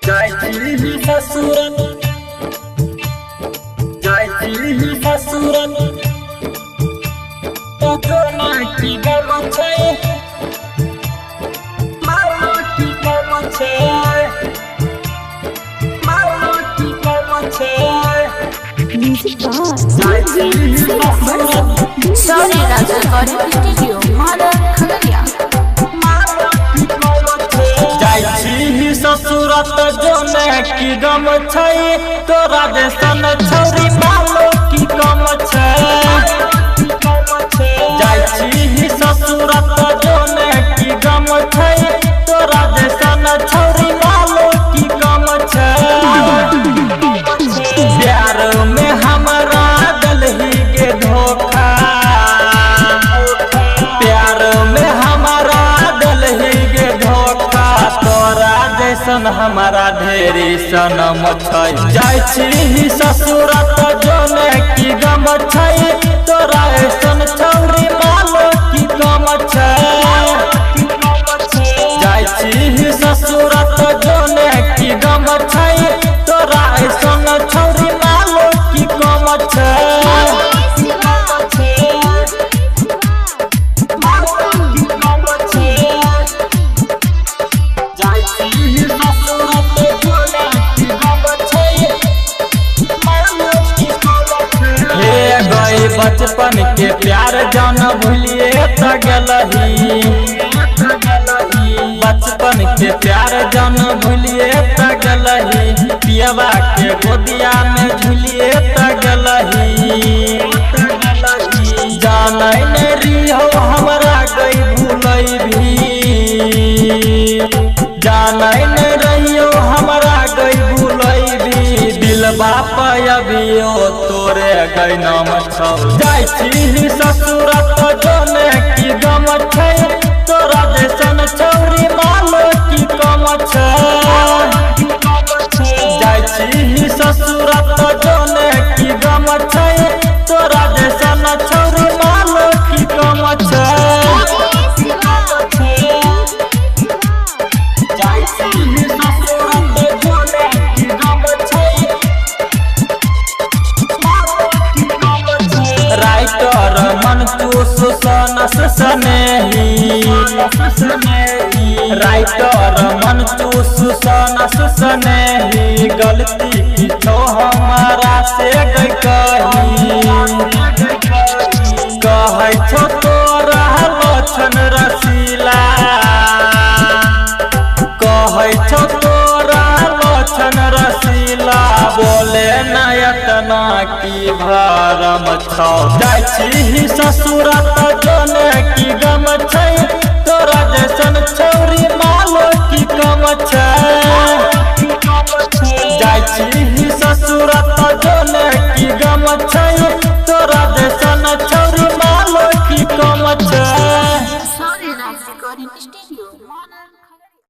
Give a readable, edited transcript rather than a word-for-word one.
जायची ससुरन जायची ससुरन तो की गम छे मारो की गम छे मारो की गम छे म्यूजिक जायची ससुरन सॉरी राजा कॉर्डिंग स्टूडियो मदर खगड़िया जायची ससुरत जोने की गम छै तोरा देसन छौरी मालो की गम छै जायची ससुरत जोने की गम छै तोरा देसन छौरी मालो की गम छै प्यार में हमरा दलही के धोखा प्यार में हमारा दलही के धोखा तोरा जैसन हमारा ढेरी सनम छै जायची ससुरत जोने की गम छै तोरा ऐसन छौरी मालो की गम छै जायची ससुरत जोने की गम छै तोरा ऐसन छौरी मालो की गम छै बचपन के प्यार जान भूलिए त गलही बचपन के प्यार जान भूलिए त गलही पियवा के गोदिया में झूलिए त गलही जानै ने रिहो हमरा गई भूलै भी जानै ने रहियो हमरा गई भूलै भी दिलबा पयबियो तोरे गई नाम छौ जायची ससुरत जोने की गम छै तोरा जैसन छौरी मालो की गम छै जायची ससुरत जोने की गम छै तोरा जैसन छौरी मालो की गम छै राइटर मनचूस सनस सनेही राइटर मनचूस सनस सनेही गलती की छो हमारा से गई कही छो तोरा लक्षण रसीला कही छो तोरा लक्षण रसीला बोले नयतना की भरम छौ जायची ससुरत जोने की गम छै तोरा जैसन छौरी